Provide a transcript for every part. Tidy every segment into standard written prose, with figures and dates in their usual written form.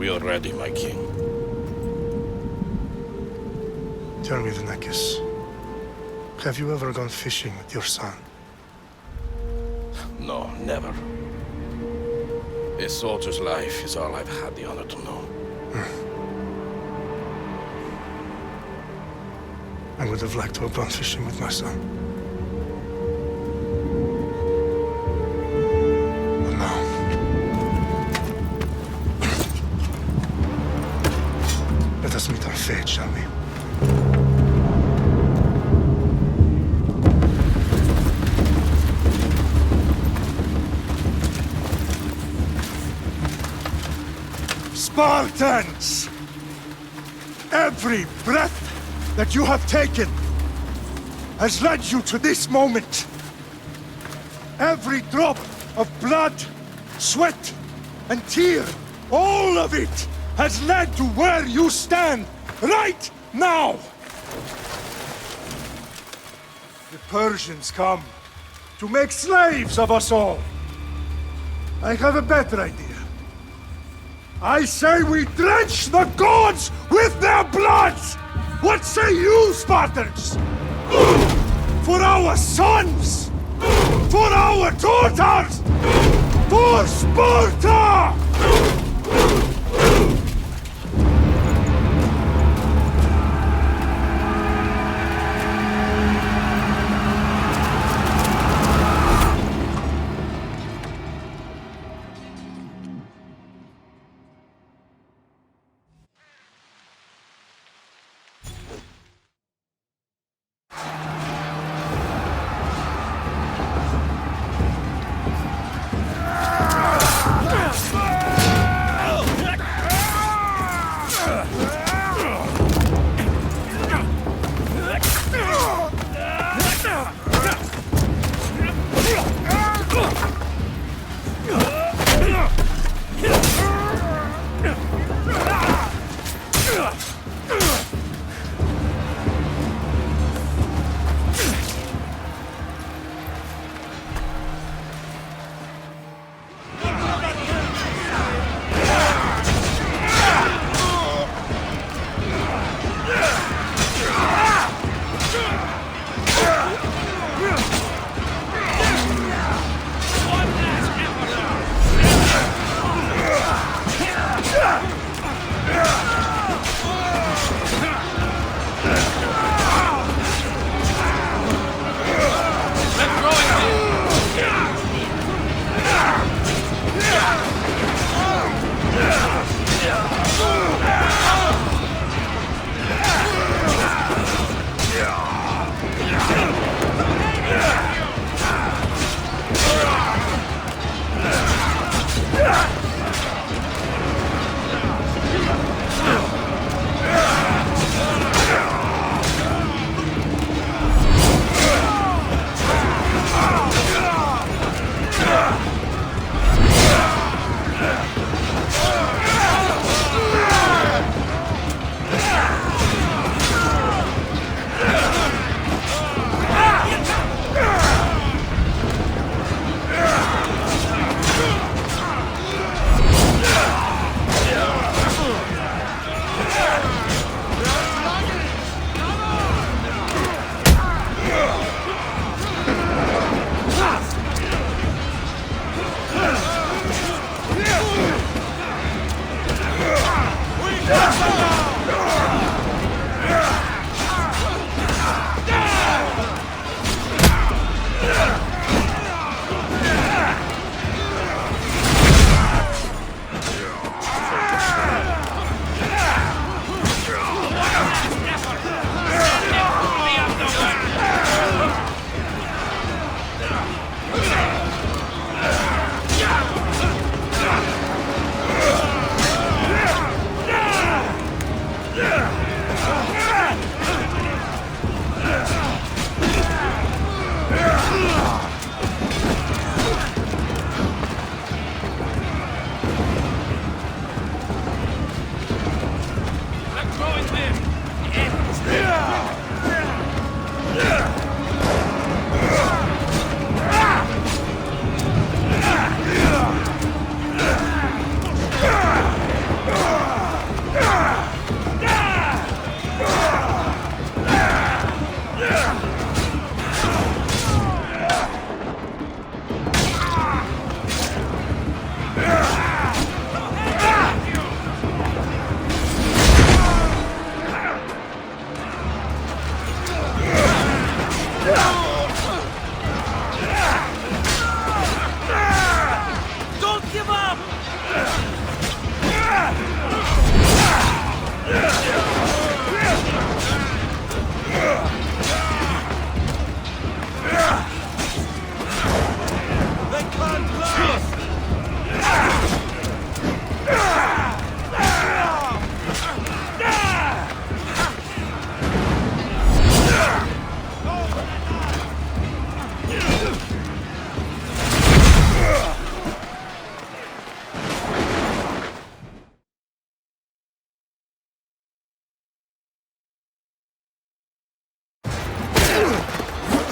We are ready, my king. Tell me, Leonidas, have you ever gone fishing with your son? No, never. A soldier's life is all I've had the honor to know. I would have liked to have gone fishing with my son. But now... Let us meet our fate, shall we? Spartans! Every breath that you have taken has led you to this moment. Every drop of blood, sweat, and tear, all of it has led to where you stand right now. The Persians come to make slaves of us all. I have a better idea. I say we drench the gods with their bloods! What say you, Spartans? For our sons! For our daughters! For Sparta!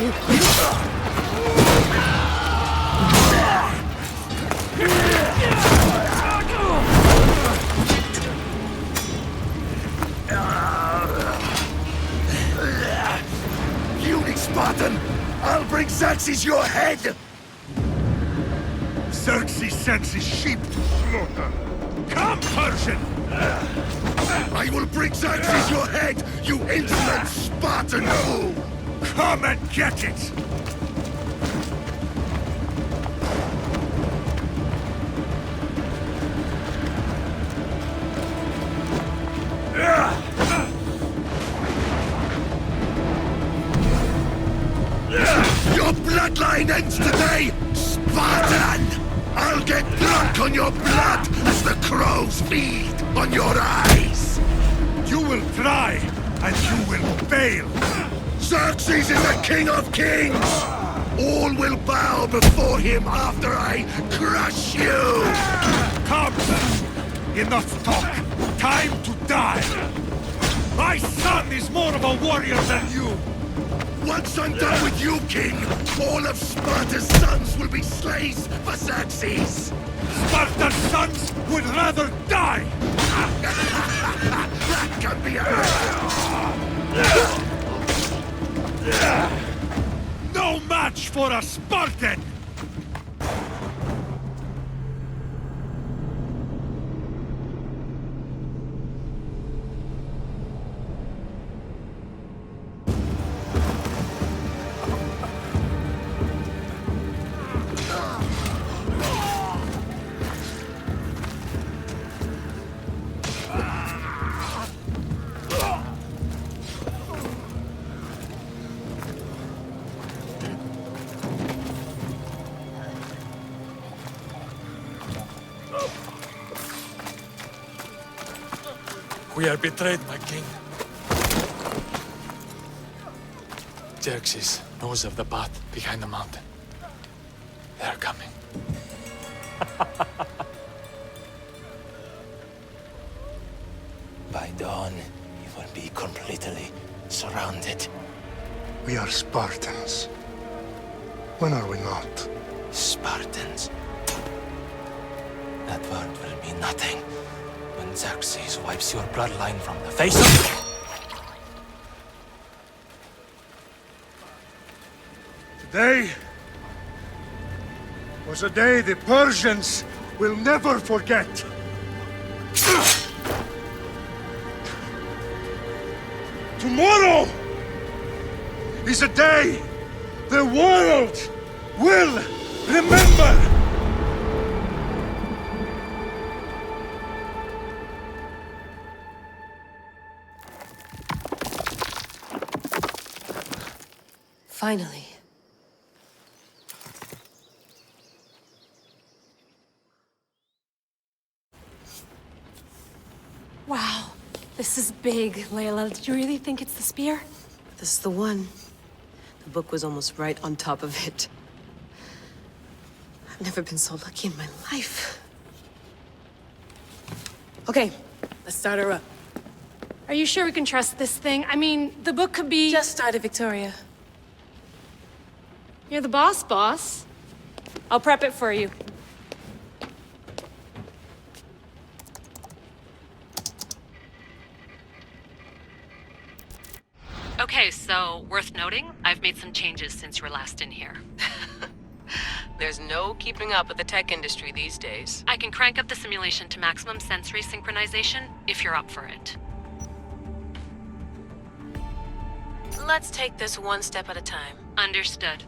Puny Spartan! I'll bring Xerxes your head! Xerxes sends his sheep to slaughter. Come, Persian! I will bring Xerxes your head, you insolent Spartan fool! Come and get it! Your bloodline ends today, Spartan! I'll get drunk on your blood as the crows feed on your eyes! You will try, and you will fail! Xerxes is the king of kings! All will bow before him after I crush you! Come! Enough talk! Time to die! My son is more of a warrior than you! Once I'm done with you, king, all of Sparta's sons will be slaves for Xerxes! Sparta's sons would rather die! That can be No match for a Spartan! We are betrayed, my king. Xerxes knows of the path behind the mountain. They are coming. By dawn, you will be completely surrounded. We are Spartans. When are we not? Spartans. That word will mean nothing when Xerxes wipes your bloodline from the face of... Today was a day the Persians will never forget. Tomorrow is a day the world will remember. Finally. Wow, this is big, Layla. Did you really think it's the spear? This is the one. The book was almost right on top of it. I've never been so lucky in my life. Okay, let's start her up. Are you sure we can trust this thing? I mean, the book could be... Just started, Victoria. You're the boss. I'll prep it for you. Okay, so worth noting, I've made some changes since you were last in here. There's no keeping up with the tech industry these days. I can crank up the simulation to maximum sensory synchronization if you're up for it. Let's take this one step at a time. Understood.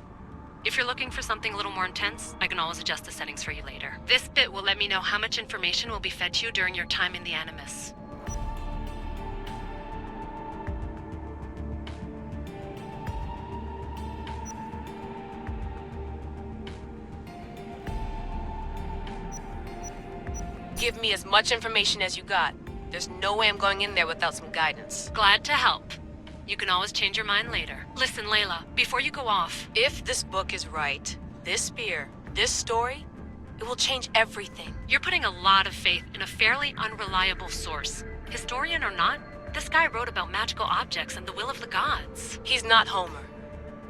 If you're looking for something a little more intense, I can always adjust the settings for you later. This bit will let me know how much information will be fed to you during your time in the Animus. Give me as much information as you got. There's no way I'm going in there without some guidance. Glad to help. You can always change your mind later. Listen, Layla, before you go off... If this book is right, this spear, this story, it will change everything. You're putting a lot of faith in a fairly unreliable source. Historian or not, this guy wrote about magical objects and the will of the gods. He's not Homer.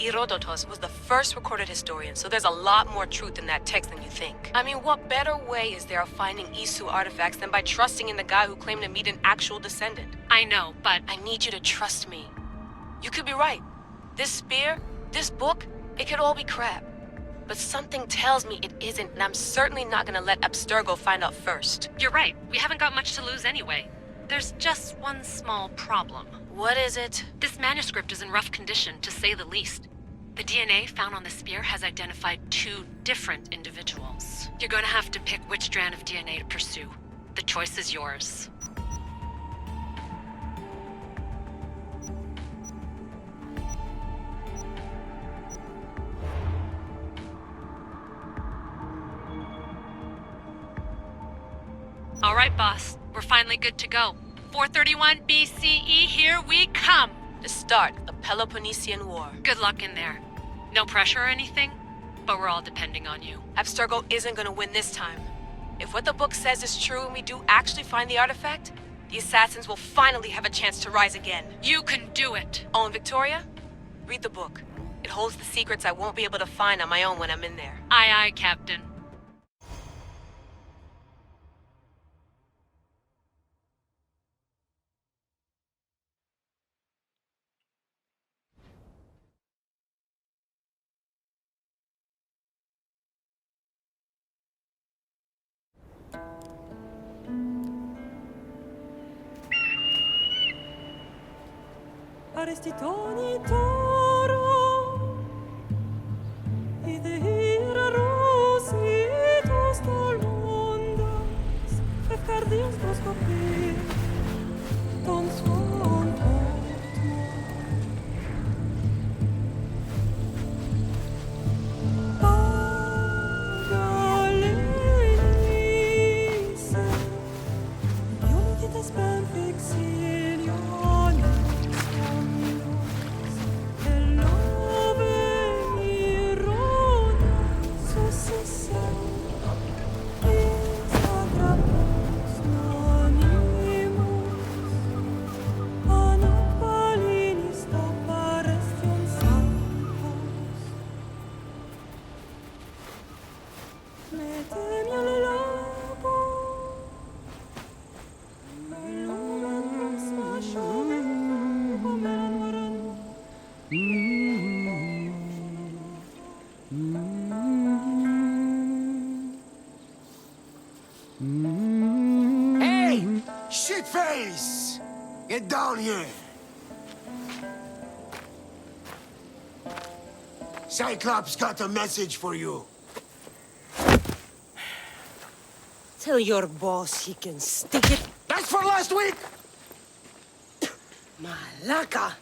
Herodotus was the first recorded historian, so there's a lot more truth in that text than you think. I mean, what better way is there of finding Isu artifacts than by trusting in the guy who claimed to meet an actual descendant? I know, but I need you to trust me. You could be right. This spear, this book, it could all be crap. But something tells me it isn't, and I'm certainly not gonna let Abstergo find out first. you're right. We haven't got much to lose anyway. There's just one small problem. What is it? This manuscript is in rough condition, to say the least. The DNA found on the spear has identified 2 different individuals. You're gonna have to pick which strand of DNA to pursue. The choice is yours. All right, boss. We're finally good to go. 431 BCE, here we come! The start of Peloponnesian War. Good luck in there. No pressure or anything, but we're all depending on you. Abstergo isn't gonna win this time. If what the book says is true and we do actually find the artifact, the assassins will finally have a chance to rise again. You can do it! Oh, and Victoria? Read the book. It holds the secrets I won't be able to find on my own when I'm in there. Aye, aye, Captain. Arestitoni toro, idehira rositos tolmondas, fefcardios proscopir, ton son portmo. Pagalenice, ionites ben fixiliones. Hey! Shitface! Get down here! Cyclops got a message for you. Tell your boss he can stick it. That's for last week! Malaka!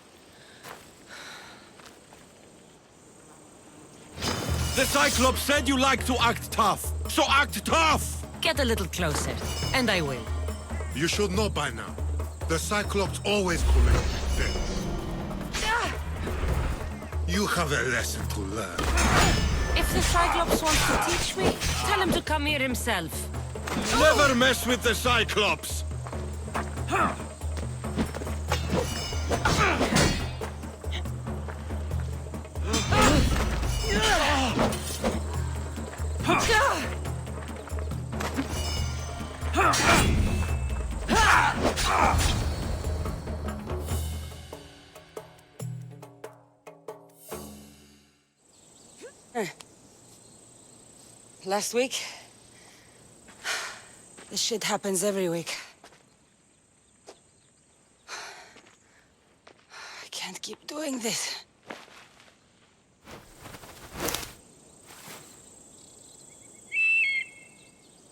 The Cyclops said you like to act tough, so act tough! Get a little closer, and I will. You should know by now. The Cyclops always collect things. You have a lesson to learn. If the Cyclops wants to teach me, tell him to come here himself. Never mess with the Cyclops! Last week? This shit happens every week. I can't keep doing this.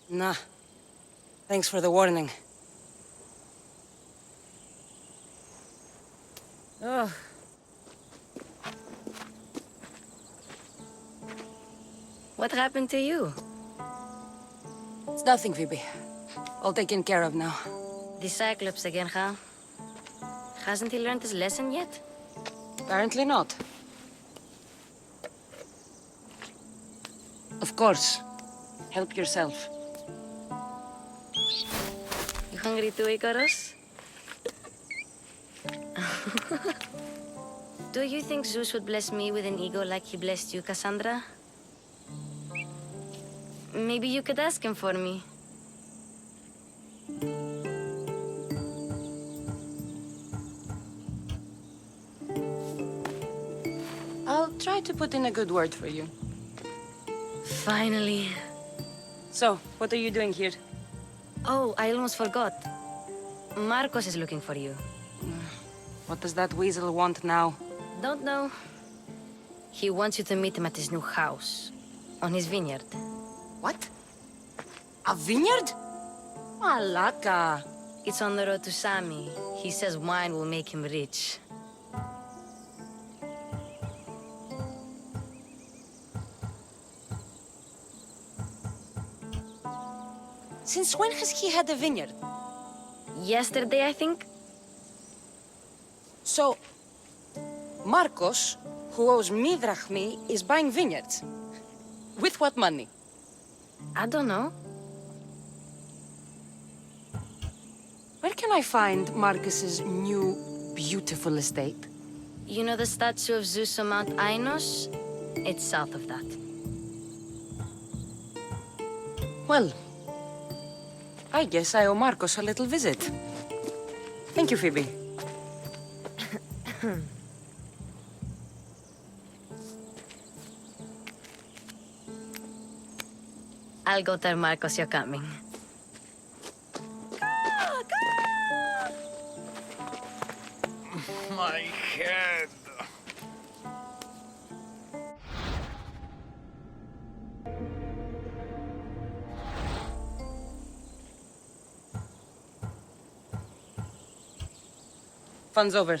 Nah. Thanks for the warning. Oh. What happened to you? It's nothing, Phoebe. All taken care of now. The Cyclops again, huh? Hasn't he learned his lesson yet? Apparently not. Of course. Help yourself. You hungry too, Icarus? Do you think Zeus would bless me with an ego like he blessed you, Kassandra? Maybe you could ask him for me. I'll try to put in a good word for you. Finally. So, what are you doing here? Oh, I almost forgot. Marcos is looking for you. What does that weasel want now? Don't know. He wants you to meet him at his new house. On his vineyard. What? A vineyard? Malaka. It's on the road to Sami. He says wine will make him rich. Since when has he had a vineyard? Yesterday, I think. So, Marcos, who owes me drachmi, is buying vineyards. With what money? I don't know. Where can I find Marcus's new, beautiful estate? You know the statue of Zeus on Mount Ainos? It's south of that. Well, I guess I owe Marcos a little visit. Thank you, Phoebe. I'll go tell Marcos you're coming. My head. Fun's over.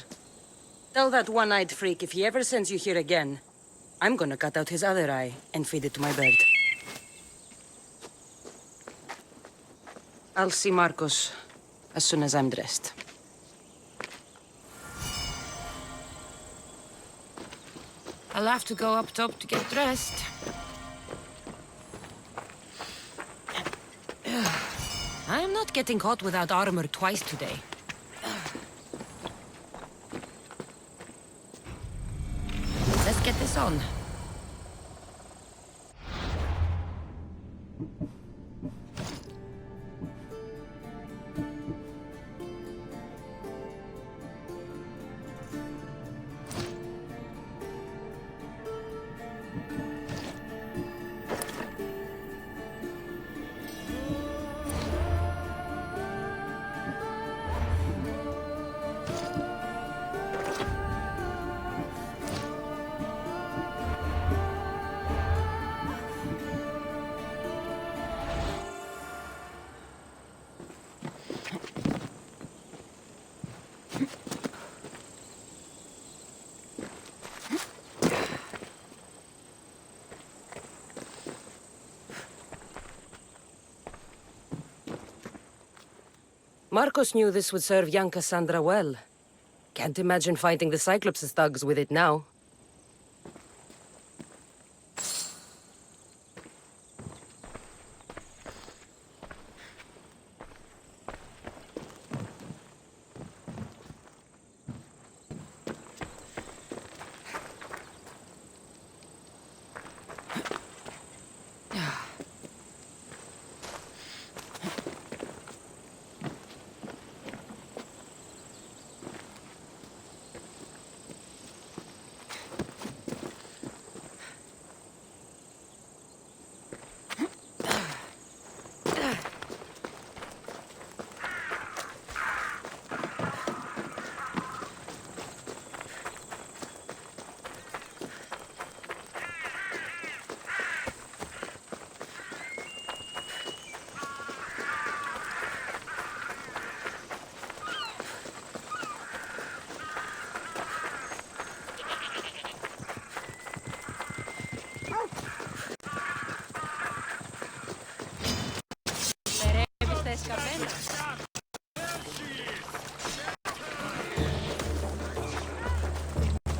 Tell that one-eyed freak if he ever sends you here again, I'm gonna cut out his other eye and feed it to my bird. I'll see Marcos as soon as I'm dressed. I'll have to go up top to get dressed. I am not getting caught without armor twice today. Let's get this on. Marcos knew this would serve young Kassandra well. Can't imagine fighting the Cyclops' thugs with it now.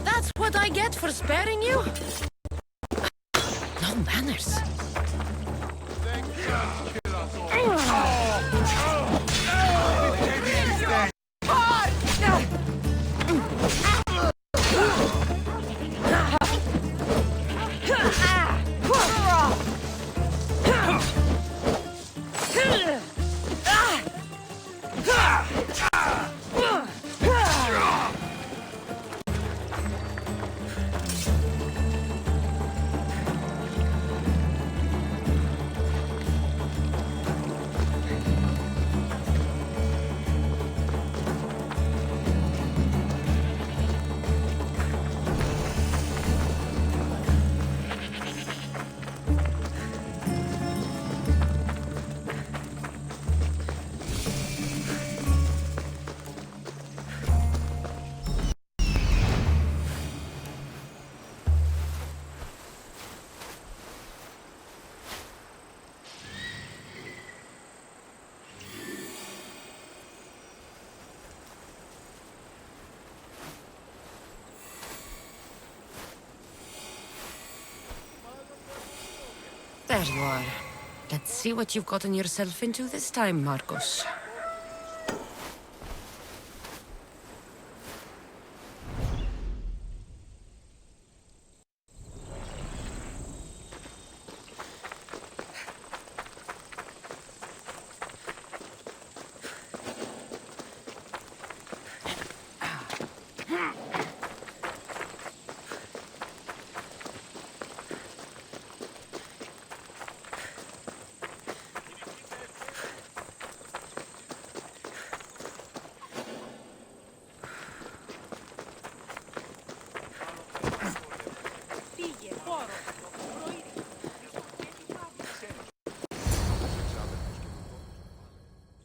That's what I get for sparing you? No manners. There you are. Let's see what you've gotten yourself into this time, Marcos.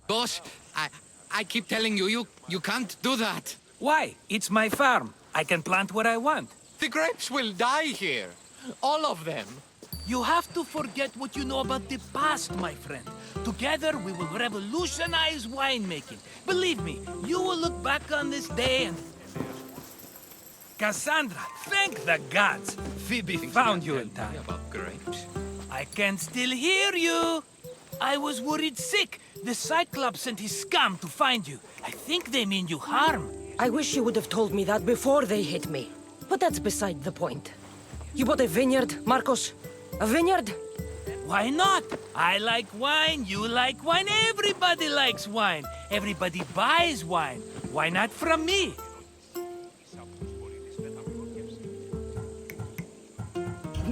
Boss, I keep telling you, you can't do that. Why? It's my farm. I can plant what I want. The grapes will die here. All of them. You have to forget what you know about the past, my friend. Together, we will revolutionize winemaking. Believe me, you will look back on this day and... Kassandra, thank the gods! Phoebe found you in time. About grapes? I can still hear you! I was worried sick. The Cyclops and his scum to find you. I think they mean you harm. I wish you would have told me that before they hit me. But that's beside the point. You bought a vineyard, Marcos? A vineyard? Why not? I like wine, you like wine, everybody likes wine. Everybody buys wine. Why not from me?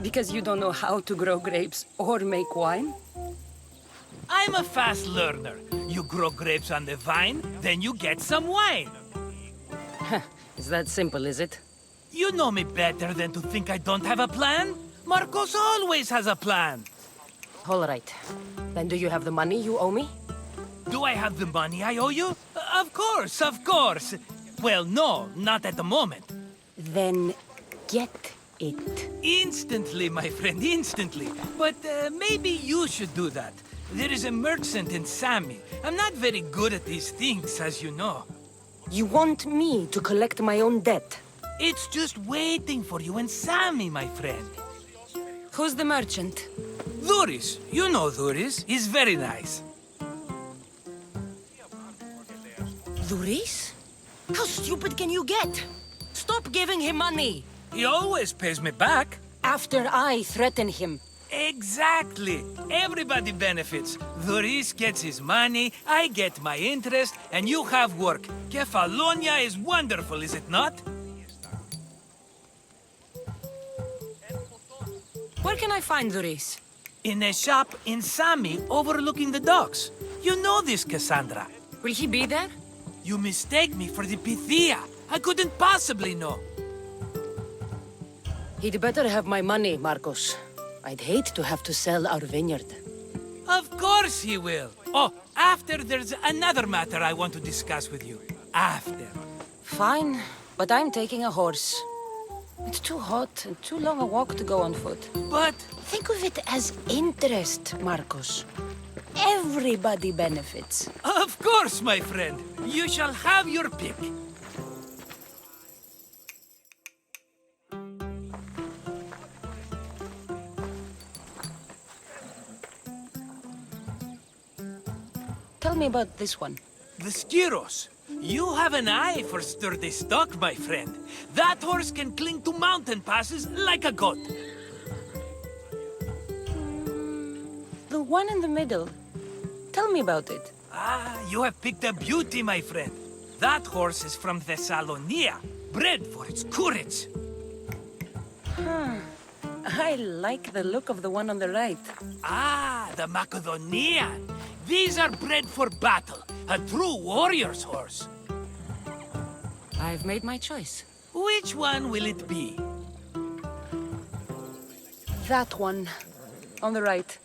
Because you don't know how to grow grapes or make wine? I'm a fast learner. You grow grapes on the vine, then you get some wine. Is that simple, is it? You know me better than to think I don't have a plan. Marcos always has a plan. All right. Then do you have the money you owe me? Do I have the money I owe you? Of course, of course. Well, no, not at the moment. Then get it. Instantly, my friend, instantly. But maybe you should do that. There is a merchant in Sami. I'm not very good at these things, as you know. You want me to collect my own debt? It's just waiting for you in Sami, my friend. Who's the merchant? Duris. You know Duris. He's very nice. Duris? How stupid can you get? Stop giving him money! He always pays me back. After I threaten him. Exactly. Everybody benefits. Duris gets his money, I get my interest, and you have work. Kefalonia is wonderful, is it not? Where can I find Duris? In a shop in Sami, overlooking the docks. You know this, Kassandra. Will he be there? You mistake me for the Pythia. I couldn't possibly know. He'd better have my money, Marcos. I'd hate to have to sell our vineyard. Of course he will. Oh, after there's another matter I want to discuss with you. After. Fine, but I'm taking a horse. It's too hot and too long a walk to go on foot. But... think of it as interest, Marcos. Everybody benefits. Of course, my friend. You shall have your pick. Tell me about this one. The Skiros. You have an eye for sturdy stock, my friend. That horse can cling to mountain passes like a goat. The one in the middle. Tell me about it. Ah, you have picked a beauty, my friend. That horse is from Thessalonia, bred for its courage. I like the look of the one on the right. Ah, the Macedonian. These are bred for battle, a true warrior's horse. I've made my choice. Which one will it be? That one. On the right.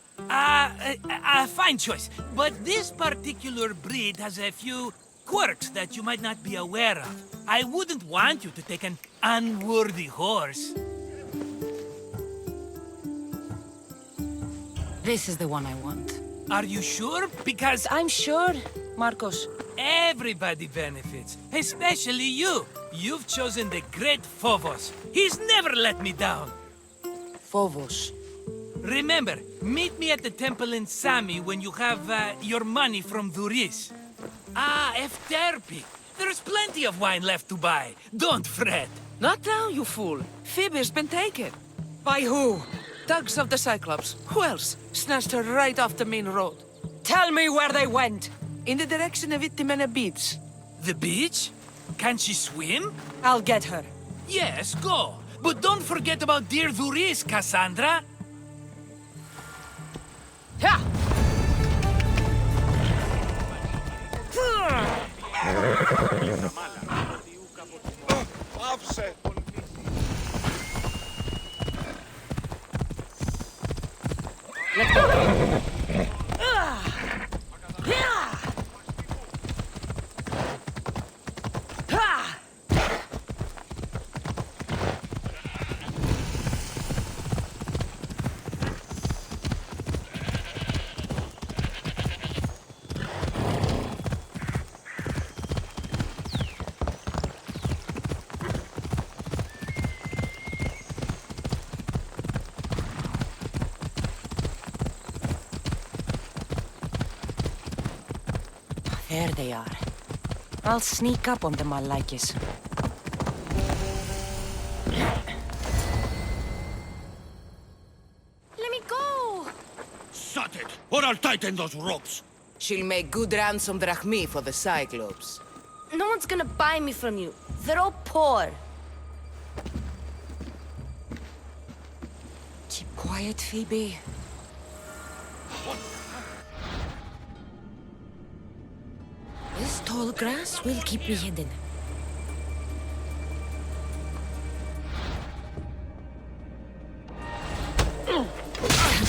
Fine choice. But this particular breed has a few quirks that you might not be aware of. I wouldn't want you to take an unworthy horse. This is the one I want. Are you sure? Because I'm sure, Marcos. everybody benefits, especially you. You've chosen the great Phobos. He's never let me down. Phobos. Remember, meet me at the temple in Sami when you have your money from Duris. Ah, Efterpi. There's plenty of wine left to buy. Don't fret. Not now, you fool. Phoebe's been taken. By who? Thugs of the Cyclops. Who else? Snatched her right off the main road. Tell me where they went. In the direction of Itimena Beach. The beach? Can she swim? I'll get her. Yes, go. But don't forget about dear Duris, Kassandra. Ha! Offset. Let's go. There they are. I'll sneak up on them, Alexios. Let me go! Shut it, or I'll tighten those ropes. She'll make good ransom drachmi for the Cyclops. No one's gonna buy me from you. They're all poor. Keep quiet, Phoebe. This tall grass will keep me hidden. Can't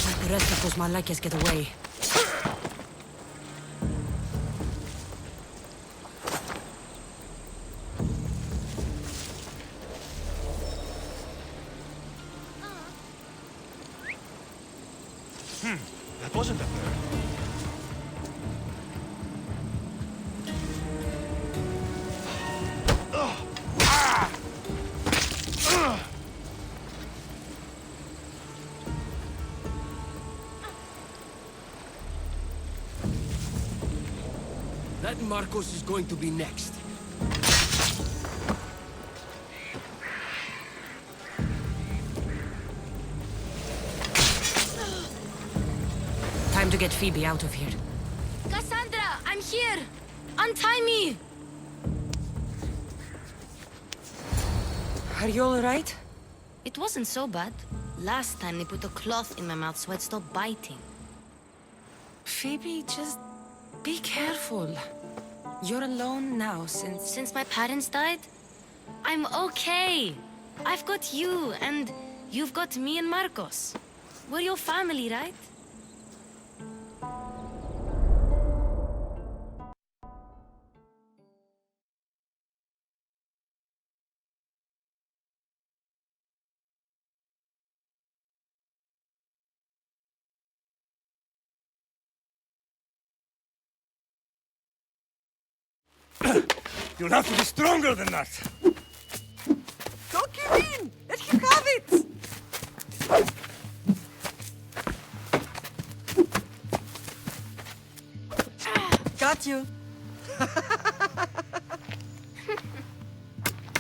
let the rest of those Malakas get away. That wasn't a bird. That Marcos is going to be next. Time to get Phoebe out of here. Kassandra, I'm here! Untie me! Are you alright? It wasn't so bad. Last time they put a cloth in my mouth so I'd stop biting. Phoebe, just be careful. You're alone now Since my parents died? I'm okay. I've got you, and you've got me and Marcos. We're your family, right? You'll have to be stronger than that. Don't give in! Let him have it! Got you.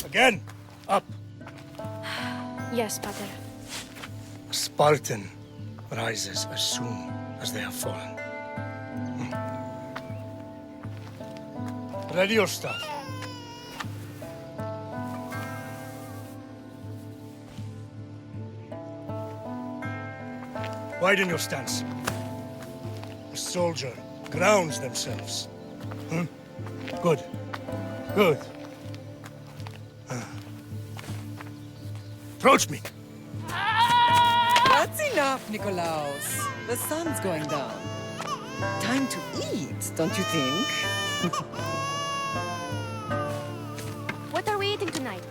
Again. Up. Yes, Father. A Spartan rises as soon as they have fallen. Ready your stuff. Widen your stance. A soldier grounds themselves. Good. Good. Approach me. That's enough, Nikolaos. The sun's going down. Time to eat, don't you think? What are we eating tonight?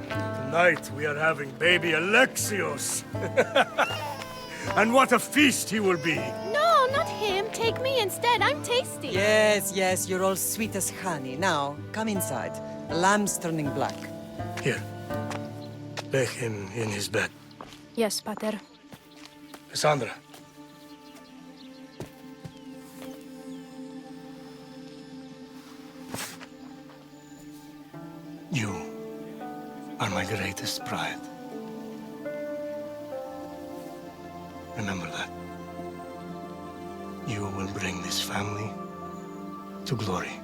Tonight we are having baby Alexios. And what a feast he will be. No, not him. Take me instead. I'm tasty. Yes, yes, you're all sweet as honey. Now, come inside. The lamb's turning black. Here. Lay him in his bed. Yes, Pater. Kassandra. You are my greatest pride. Remember that. You will bring this family to glory.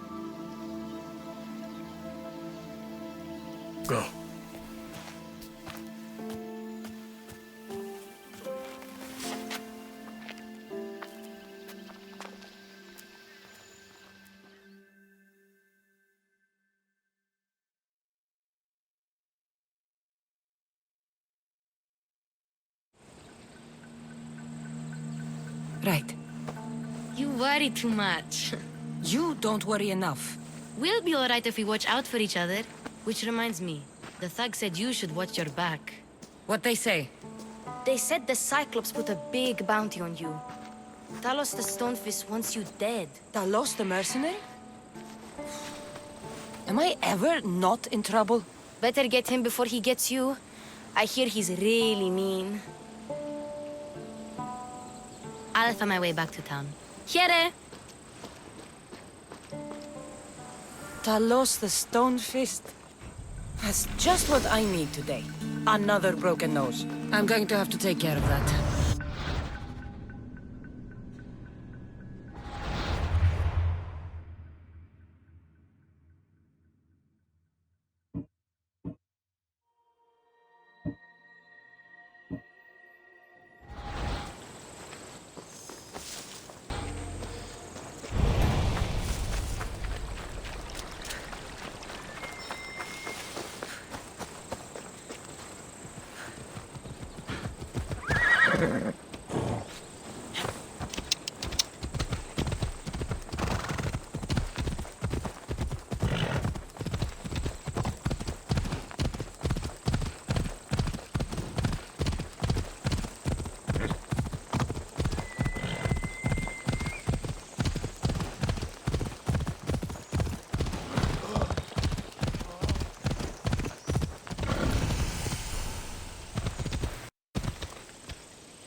Go. Right. You worry too much. You don't worry enough. We'll be alright if we watch out for each other. Which reminds me, the thug said you should watch your back. What they say? They said the Cyclops put a big bounty on you. Talos the Stonefist wants you dead. Talos the mercenary? Am I ever not in trouble? Better get him before he gets you. I hear he's really mean. I'll find my way back to town. Here! Talos the Stonefist has just what I need today. Another broken nose. I'm going to have to take care of that.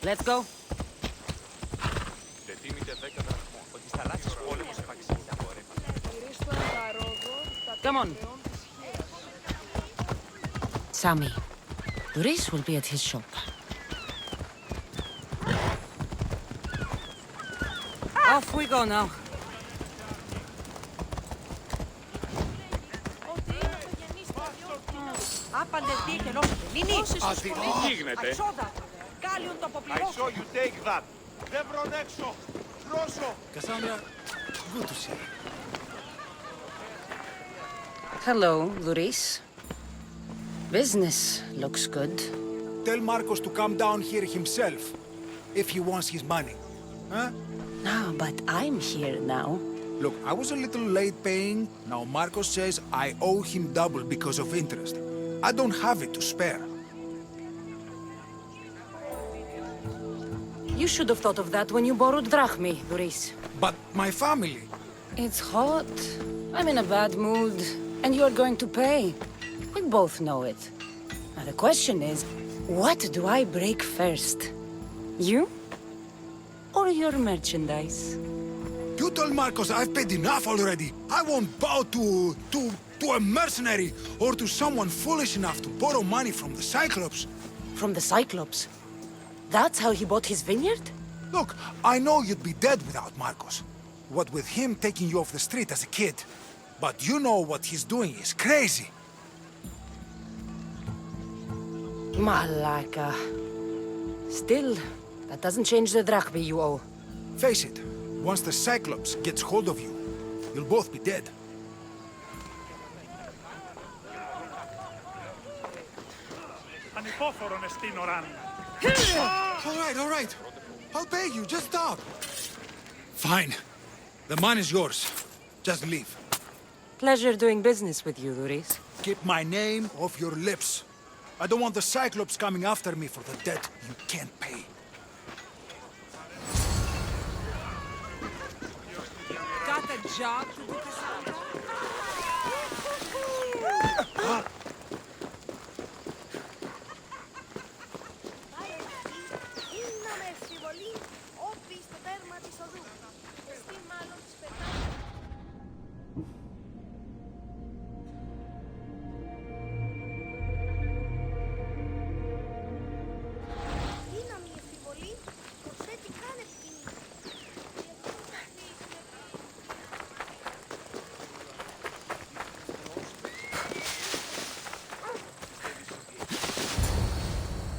Let's go. Come on. Sammy, Uris will be at his shop. Off we go now. I saw you take that. Kassandra, good to see you. Hello, Luris. Business looks good. Tell Marcos to come down here himself, if he wants his money. Huh? No, but I'm here now. Look, I was a little late paying. Now Marcos says I owe him double because of interest. I don't have it to spare. You should have thought of that when you borrowed drachmi, Luris. But my family... It's hot. I'm in a bad mood. And you're going to pay. We both know it. Now the question is, what do I break first? You? Or your merchandise? You told Marcos I've paid enough already. I won't bow to a mercenary or to someone foolish enough to borrow money from the Cyclops. From the Cyclops? That's how he bought his vineyard? Look, I know you'd be dead without Marcos. What with him taking you off the street as a kid. But you know what he's doing is crazy. Malaka. Still, that doesn't change the drachma you owe. Face it, once the Cyclops gets hold of you, you'll both be dead. All right. I'll pay you, just stop. Fine. The money is yours. Just leave. Pleasure doing business with you, Duris. Keep my name off your lips. I don't want the Cyclops coming after me for the debt you can't pay. Got a job to do, Kassandra?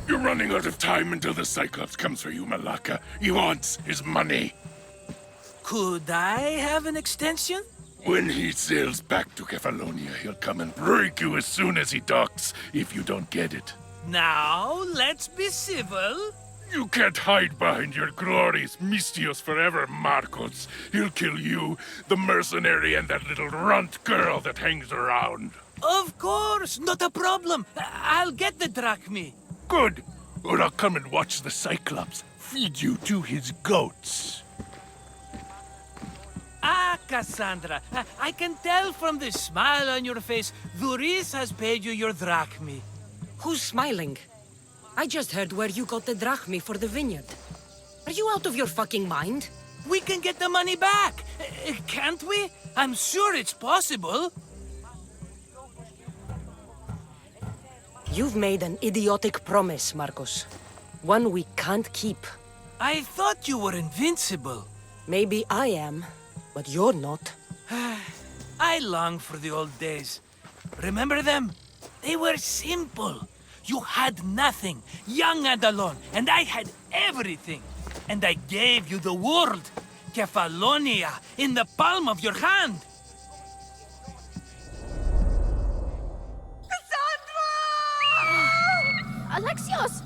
You're running out of time until the Cyclops comes for you, Malaka. He wants his money. Could I have an extension? When he sails back to Kefalonia, he'll come and break you as soon as he docks, if you don't get it. Now, let's be civil. You can't hide behind your glories, Mistios forever, Marcos. He'll kill you, the mercenary, and that little runt girl that hangs around. Of course, not a problem. I'll get the drachma. Good. Or I'll come and watch the Cyclops feed you to his goats. Ah, Kassandra, I can tell from the smile on your face, Duris has paid you your drachma. Who's smiling? I just heard where you got the drachma for the vineyard. Are you out of your fucking mind? We can get the money back, can't we? I'm sure it's possible. You've made an idiotic promise, Marcos. One we can't keep. I thought you were invincible. Maybe I am, but you're not. I long for the old days. Remember them? They were simple. You had nothing, young and alone, and I had everything. And I gave you the world, Kefalonia, in the palm of your hand. Alexios!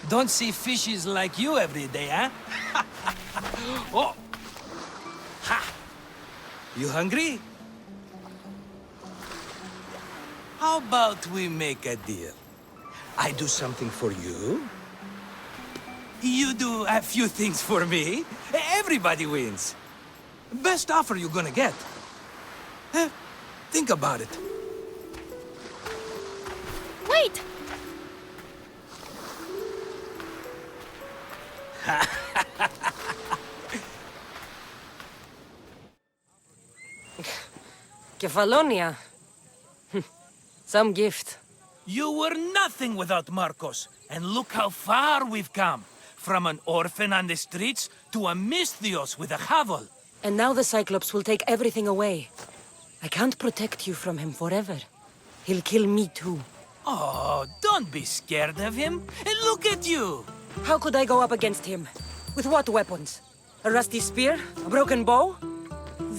Don't see fishes like you every day, huh? Oh! Ha! You hungry? How about we make a deal? I do something for you. You do a few things for me. Everybody wins. Best offer you're gonna get. Think about it. Wait! Kefalonia. Some gift. You were nothing without Marcos, and look how far we've come. From an orphan on the streets to a Misthios with a hovel. And now the Cyclops will take everything away. I can't protect you from him forever. He'll kill me too. Oh, don't be scared of him. And look at you. How could I go up against him? With what weapons? A rusty spear? A broken bow?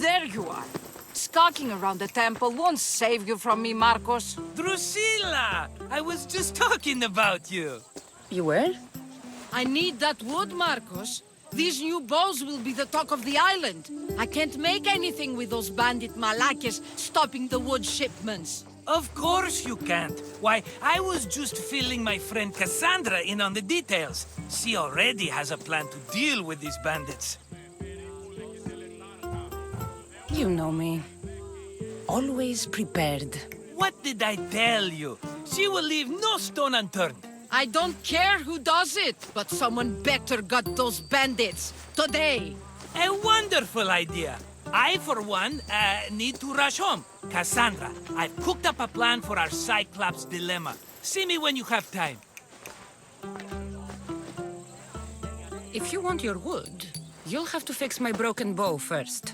There you are. Skulking around the temple won't save you from me, Marcos. Drusilla! I was just talking about you. You were? I need that wood, Marcos. These new bows will be the talk of the island. I can't make anything with those bandit malakes stopping the wood shipments. Of course you can't. Why, I was just filling my friend Kassandra in on the details. She already has a plan to deal with these bandits. You know me. Always prepared. What did I tell you? She will leave no stone unturned. I don't care who does it, but someone better got those bandits. Today. A wonderful idea. I, for one, need to rush home. Kassandra, I've cooked up a plan for our Cyclops dilemma. See me when you have time. If you want your wood, you'll have to fix my broken bow first.